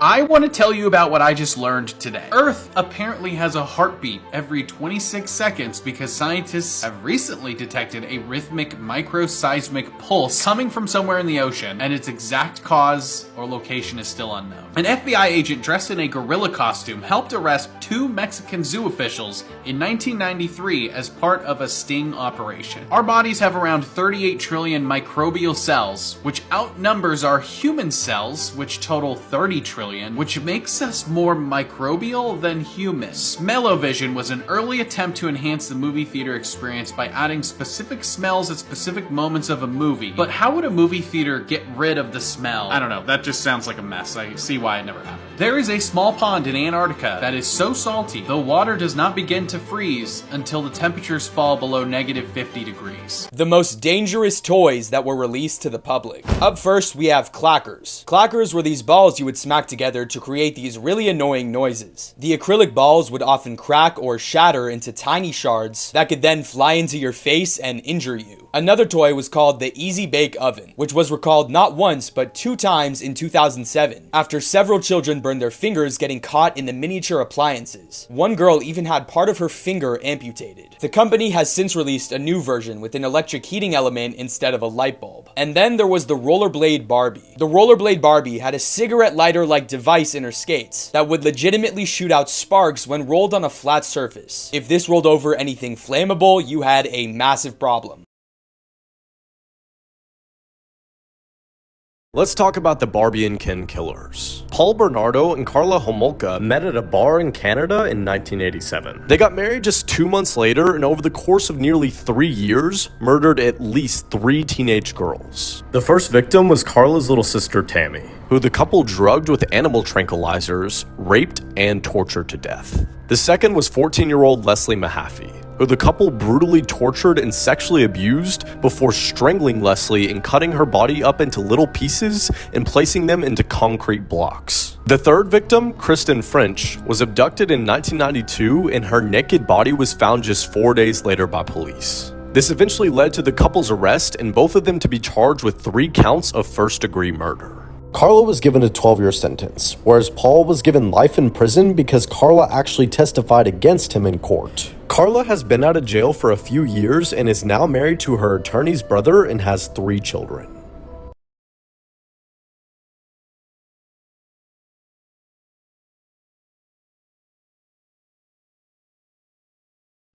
I want to tell you about what I just learned today. Earth apparently has a heartbeat every 26 seconds because scientists have recently detected a rhythmic microseismic pulse coming from somewhere in the ocean, and its exact cause or location is still unknown. An FBI agent dressed in a gorilla costume helped arrest 2 Mexican zoo officials in 1993 as part of a sting operation. Our bodies have around 38 trillion microbial cells, which outnumbers our human cells, which total 30 trillion. Which makes us more microbial than human. Smell-o-vision was an early attempt to enhance the movie theater experience by adding specific smells at specific moments of a movie. But how would a movie theater get rid of the smell? I don't know, that just sounds like a mess. I see why it never happened. There is a small pond in Antarctica that is so salty, the water does not begin to freeze until the temperatures fall below -50 degrees. The most dangerous toys that were released to the public. Up first, we have clackers. Clackers were these balls you would smack together to create these really annoying noises. The acrylic balls would often crack or shatter into tiny shards that could then fly into your face and injure you. Another toy was called the Easy Bake Oven, which was recalled not once but 2 times in 2007, after several children burned their fingers getting caught in the miniature appliances. One girl even had part of her finger amputated. The company has since released a new version with an electric heating element instead of a light bulb. And then there was the Rollerblade Barbie. The Rollerblade Barbie had a cigarette lighter-like device in her skates that would legitimately shoot out sparks when rolled on a flat surface. If this rolled over anything flammable, you had a massive problem. Let's talk about the Barbie and Kin killers. Paul Bernardo and Carla Homolka met at a bar in Canada in 1987. They got married just 2 months later, and over the course of nearly 3 years, murdered at least 3 teenage girls. The first victim was Carla's little sister Tammy, who the couple drugged with animal tranquilizers, raped, and tortured to death. The second was 14-year-old Leslie Mahaffey, who the couple brutally tortured and sexually abused before strangling Leslie and cutting her body up into little pieces and placing them into concrete blocks. The third victim, Kristen French, was abducted in 1992, and her naked body was found just 4 days later by police. This eventually led to the couple's arrest and both of them to be charged with 3 counts of first-degree murder. Carla was given a 12-year sentence, whereas Paul was given life in prison because Carla actually testified against him in court. Carla has been out of jail for a few years and is now married to her attorney's brother and has 3 children.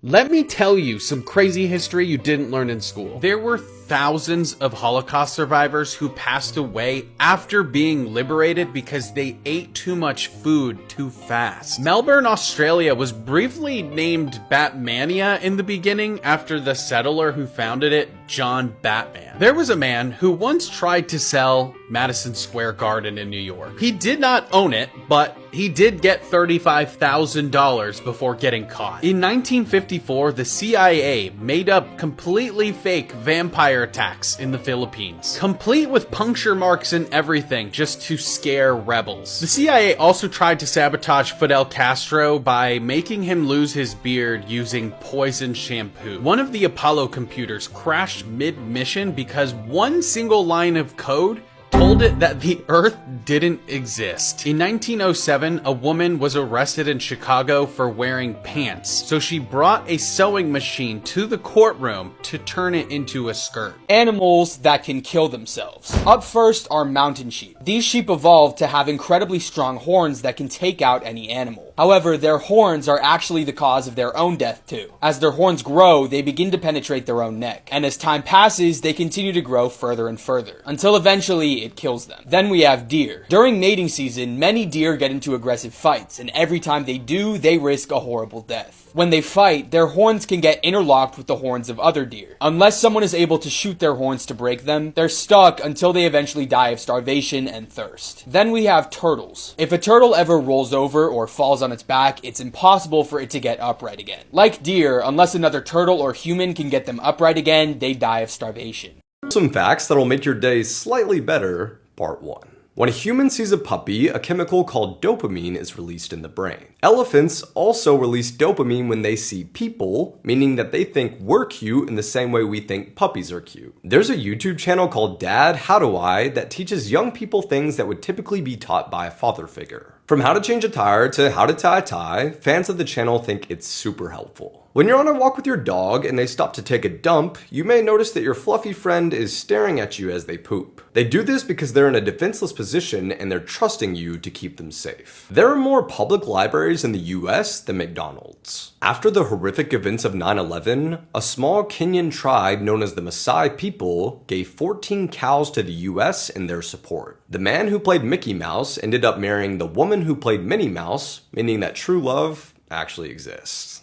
Let me tell you some crazy history you didn't learn in school. There were thousands of Holocaust survivors who passed away after being liberated because they ate too much food too fast. Melbourne, Australia was briefly named Batmania in the beginning after the settler who founded it, John Batman. There was a man who once tried to sell Madison Square Garden in New York. He did not own it, but he did get $35,000 before getting caught. In 1954, the CIA made up completely fake vampire attacks in the Philippines, complete with puncture marks and everything just to scare rebels. The CIA also tried to sabotage Fidel Castro by making him lose his beard using poison shampoo. One of the Apollo computers crashed mid-mission because one single line of code told it that the Earth didn't exist. In 1907, a woman was arrested in Chicago for wearing pants, so she brought a sewing machine to the courtroom to turn it into a skirt. Animals that can kill themselves. Up first are mountain sheep. These sheep evolved to have incredibly strong horns that can take out any animal. However, their horns are actually the cause of their own death too. As their horns grow, they begin to penetrate their own neck, and as time passes, they continue to grow further and further, until eventually it kills them. Then we have deer. During mating season, many deer get into aggressive fights, and every time they do, they risk a horrible death. When they fight, their horns can get interlocked with the horns of other deer. Unless someone is able to shoot their horns to break them, they're stuck until they eventually die of starvation and thirst. Then we have turtles. If a turtle ever rolls over or falls on its back, it's impossible for it to get upright again. Like deer, unless another turtle or human can get them upright again, they die of starvation. Some facts that'll make your day slightly better, part 1. When a human sees a puppy, a chemical called dopamine is released in the brain. Elephants also release dopamine when they see people, meaning that they think we're cute in the same way we think puppies are cute. There's a YouTube channel called Dad, How Do I that teaches young people things that would typically be taught by a father figure. From how to change a tire to how to tie a tie, fans of the channel think it's super helpful. When you're on a walk with your dog and they stop to take a dump, you may notice that your fluffy friend is staring at you as they poop. They do this because they're in a defenseless position and they're trusting you to keep them safe. There are more public libraries in the US than McDonald's. After the horrific events of 9/11, a small Kenyan tribe known as the Maasai people gave 14 cows to the US in their support. The man who played Mickey Mouse ended up marrying the woman who played Minnie Mouse, meaning that true love actually exists.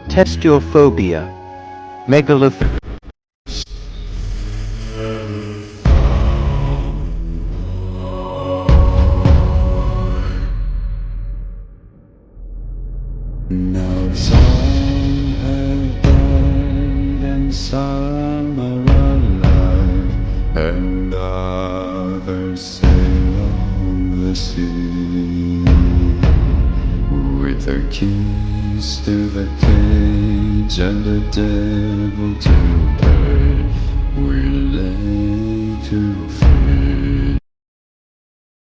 Testophobia, megalophobia. Now some have died and some are alive, and others sail on the sea with their keys to the cage and the devil to pay. We lay to feed.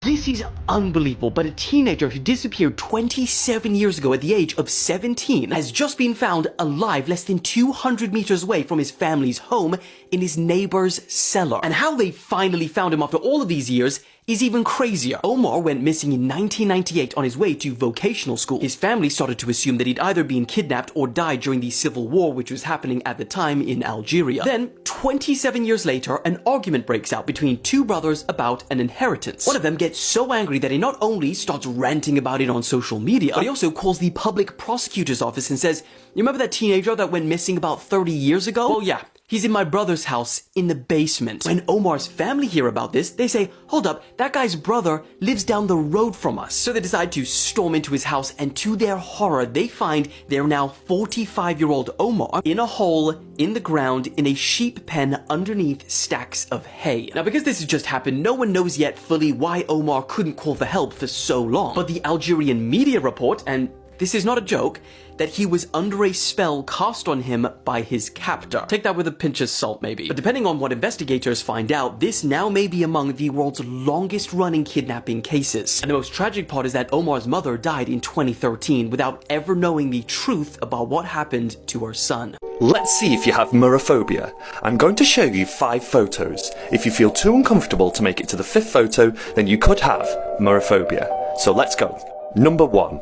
This is unbelievable, but a teenager who disappeared 27 years ago at the age of 17 has just been found alive less than 200 meters away from his family's home in his neighbor's cellar. And how they finally found him after all of these years is even crazier. Omar went missing in 1998 on his way to vocational school. His family started to assume that he'd either been kidnapped or died during the civil war which was happening at the time in Algeria. Then, 27 years later, an argument breaks out between two brothers about an inheritance. One of them gets so angry that he not only starts ranting about it on social media, but he also calls the public prosecutor's office and says, "You remember that teenager that went missing about 30 years ago? Well, yeah. He's in my brother's house in the basement." When Omar's family hear about this, they say, "Hold up, that guy's brother lives down the road from us." So they decide to storm into his house, and to their horror, they find their now 45-year-old Omar in a hole in the ground in a sheep pen underneath stacks of hay. Now, because this has just happened, no one knows yet fully why Omar couldn't call for help for so long. But the Algerian media report, and this is not a joke, that he was under a spell cast on him by his captor. Take that with a pinch of salt, maybe. But depending on what investigators find out, this now may be among the world's longest running kidnapping cases. And the most tragic part is that Omar's mother died in 2013 without ever knowing the truth about what happened to her son. Let's see if you have Murophobia. I'm going to show you 5 photos. If you feel too uncomfortable to make it to the 5th photo, then you could have Murophobia. So let's go. Number 1.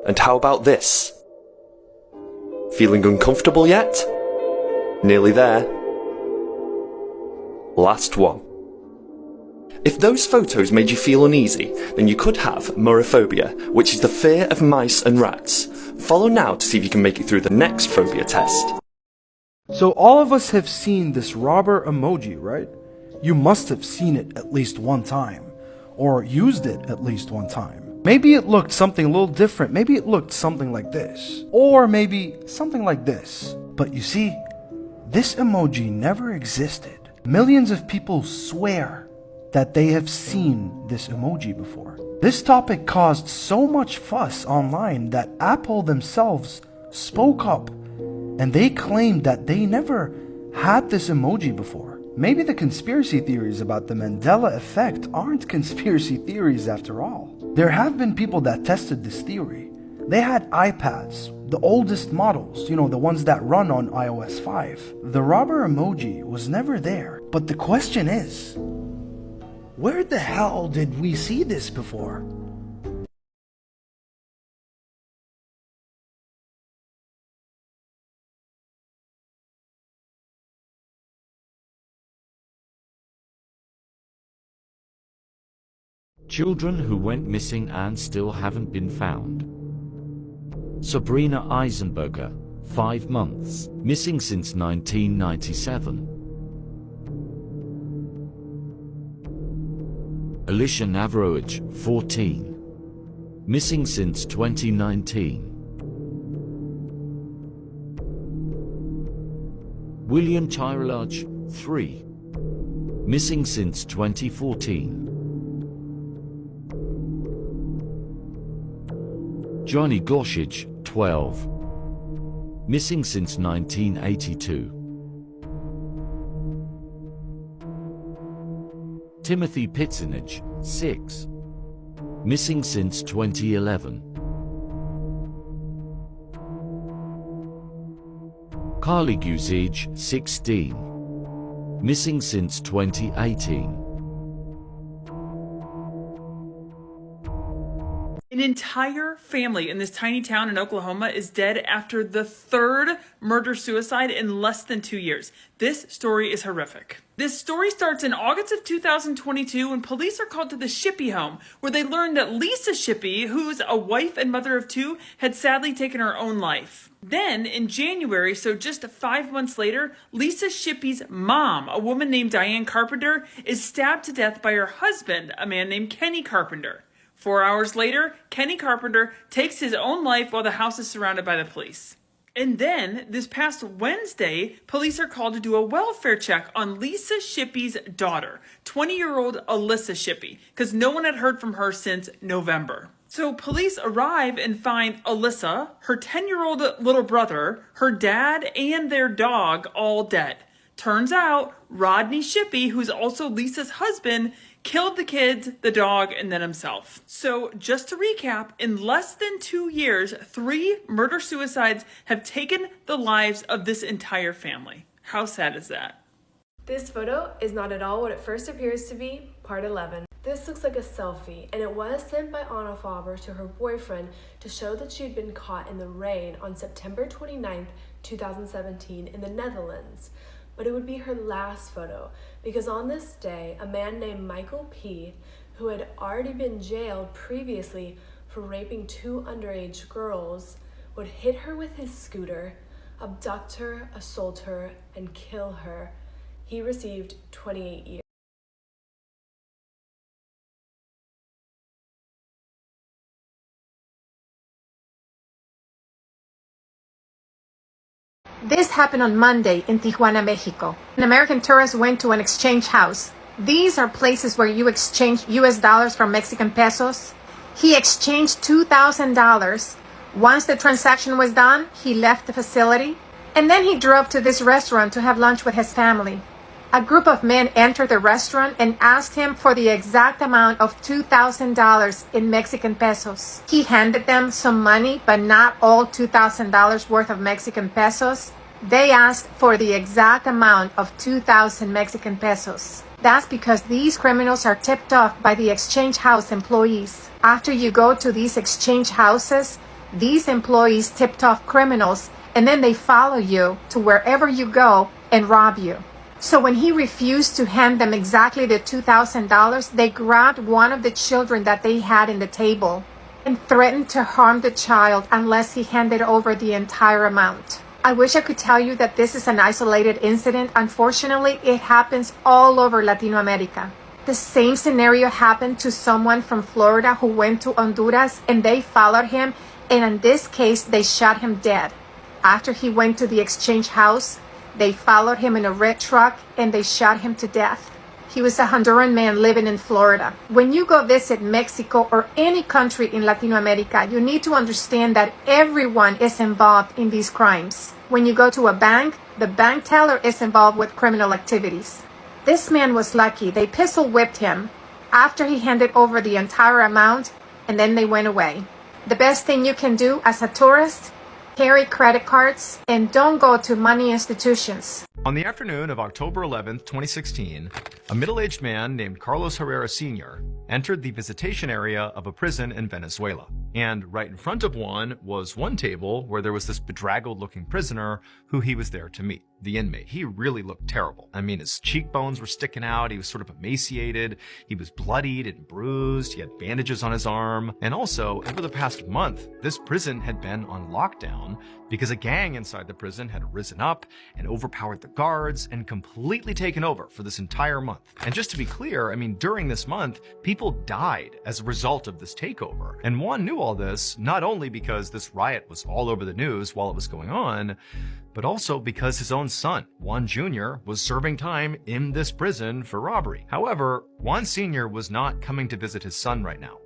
And how about this? Feeling uncomfortable yet? Nearly there. Last one. If those photos made you feel uneasy, then you could have Murophobia, which is the fear of mice and rats. Follow now to see if you can make it through the next phobia test. So all of us have seen this robber emoji, right? You must have seen it at least one time, or used it at least one time. Maybe it looked something a little different. Maybe it looked something like this. Or maybe something like this. But you see, this emoji never existed. Millions of people swear that they have seen this emoji before. This topic caused so much fuss online that Apple themselves spoke up and they claimed that they never had this emoji before. Maybe the conspiracy theories about the Mandela effect aren't conspiracy theories after all. There have been people that tested this theory. They had iPads, the oldest models, the ones that run on iOS 5. The robber emoji was never there. But the question is, where the hell did we see this before? Children who went missing and still haven't been found. Sabrina Eisenberger, 5 months, missing since 1997. Alicia Navarrete, 14. Missing since 2019. William Tyrolage, 3. Missing since 2014. Johnny Goshage, 12. Missing since 1982. Timothy Pitsenage, 6. Missing since 2011. Carly Guzage, 16. Missing since 2018. An entire family in this tiny town in Oklahoma is dead after the third murder-suicide in less than 2 years. This story is horrific. This story starts in August of 2022 when police are called to the Shippey home, where they learn that Lisa Shippey, who's a wife and mother of 2, had sadly taken her own life. Then, in January, so just 5 months later, Lisa Shippey's mom, a woman named Diane Carpenter, is stabbed to death by her husband, a man named Kenny Carpenter. 4 hours later, Kenny Carpenter takes his own life while the house is surrounded by the police. And then, this past Wednesday, police are called to do a welfare check on Lisa Shippey's daughter, 20-year-old Alyssa Shippey, because no one had heard from her since November. So police arrive and find Alyssa, her 10-year-old little brother, her dad, and their dog all dead. Turns out, Rodney Shippey, who's also Lisa's husband, killed the kids, the dog, and then himself. So just to recap, in less than 2 years, 3 murder-suicides have taken the lives of this entire family. How sad is that? This photo is not at all what it first appears to be, part 11. This looks like a selfie, and it was sent by Murophobia to her boyfriend to show that she'd been caught in the rain on September 29th, 2017 in the Netherlands. But it would be her last photo, because on this day, a man named Michael P., who had already been jailed previously for raping 2 underage girls, would hit her with his scooter, abduct her, assault her, and kill her. He received 28 years. This happened on Monday in Tijuana, Mexico. An American tourist went to an exchange house. These are places where you exchange US dollars for Mexican pesos. He exchanged $2,000. Once the transaction was done, he left the facility. And then he drove to this restaurant to have lunch with his family. A group of men entered the restaurant and asked him for the exact amount of $2,000 in Mexican pesos. He handed them some money, but not all $2,000 worth of Mexican pesos. They asked for the exact amount of 2,000 Mexican pesos. That's because these criminals are tipped off by the exchange house employees. After you go to these exchange houses, these employees tipped off criminals, and then they follow you to wherever you go and rob you. So when he refused to hand them exactly the $2,000, they grabbed one of the children that they had in the table and threatened to harm the child unless he handed over the entire amount. I wish I could tell you that this is an isolated incident. Unfortunately, it happens all over Latino America. The same scenario happened to someone from Florida who went to Honduras and they followed him, and in this case, they shot him dead. After he went to the exchange house, they followed him in a red truck and they shot him to death. He was a Honduran man living in Florida. When you go visit Mexico or any country in Latin America, you need to understand that everyone is involved in these crimes. When you go to a bank, the bank teller is involved with criminal activities. This man was lucky. They pistol whipped him after he handed over the entire amount, and then they went away. The best thing you can do as a tourist, carry credit cards, and don't go to money institutions. On the afternoon of October 11, 2016, a middle-aged man named Carlos Herrera Sr. entered the visitation area of a prison in Venezuela. And right in front of Juan was one table where there was this bedraggled looking prisoner who he was there to meet, the inmate. He really looked terrible. I mean, his cheekbones were sticking out. He was sort of emaciated. He was bloodied and bruised. He had bandages on his arm. And also, over the past month, this prison had been on lockdown because a gang inside the prison had risen up and overpowered the guards and completely taken over for this entire month. And just to be clear, I mean, during this month, people died as a result of this takeover. And Juan knew all this, not only because this riot was all over the news while it was going on, but also because his own son, Juan Jr., was serving time in this prison for robbery. However, Juan Sr. was not coming to visit his son right now.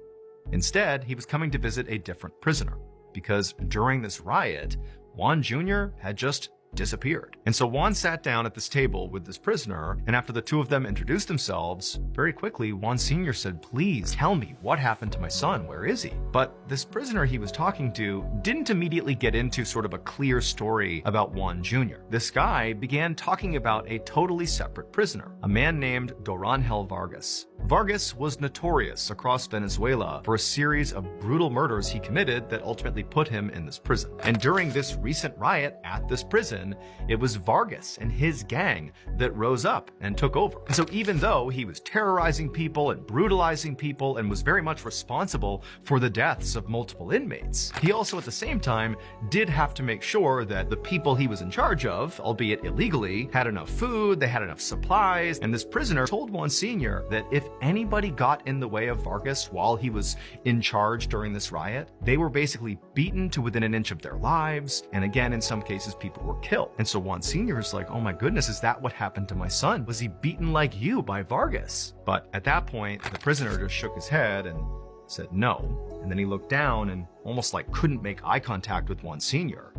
Instead, he was coming to visit a different prisoner, because during this riot, Juan Jr. had just disappeared. And so Juan sat down at this table with this prisoner, and after the two of them introduced themselves, very quickly, Juan Sr. said, "Please tell me what happened to my son. Where is he?" But this prisoner he was talking to didn't immediately get into sort of a clear story about Juan Jr. This guy began talking about a totally separate prisoner, a man named Doranhel Vargas. Vargas was notorious across Venezuela for a series of brutal murders he committed that ultimately put him in this prison. And during this recent riot at this prison, it was Vargas and his gang that rose up and took over. And so even though he was terrorizing people and brutalizing people and was very much responsible for the deaths of multiple inmates, he also at the same time did have to make sure that the people he was in charge of, albeit illegally, had enough food, they had enough supplies, and this prisoner told Juan Sr. that if anybody got in the way of Vargas while he was in charge during this riot, they were basically beaten to within an inch of their lives, and again, in some cases, people were killed. And so Juan Sr. is like, "Oh my goodness, is that what happened to my son? Was he beaten like you by Vargas?" But at that point, the prisoner just shook his head and said no, and then he looked down and almost like couldn't make eye contact with Juan Sr.,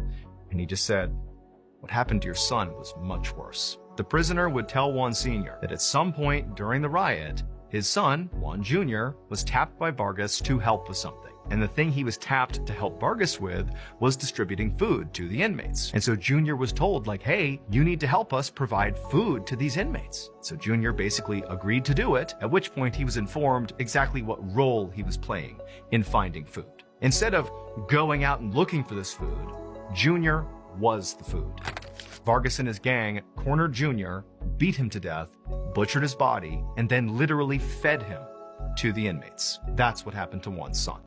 and he just said, "What happened to your son was much worse." The prisoner would tell Juan Sr. that at some point during the riot, his son, Juan Jr., was tapped by Vargas to help with something. And the thing he was tapped to help Vargas with was distributing food to the inmates. And so Jr. was told, like, "Hey, you need to help us provide food to these inmates." So Jr. basically agreed to do it, at which point he was informed exactly what role he was playing in finding food. Instead of going out and looking for this food, Jr. was the food. Vargas and his gang cornered Jr., beat him to death, butchered his body, and then literally fed him to the inmates. That's what happened to Juan's son.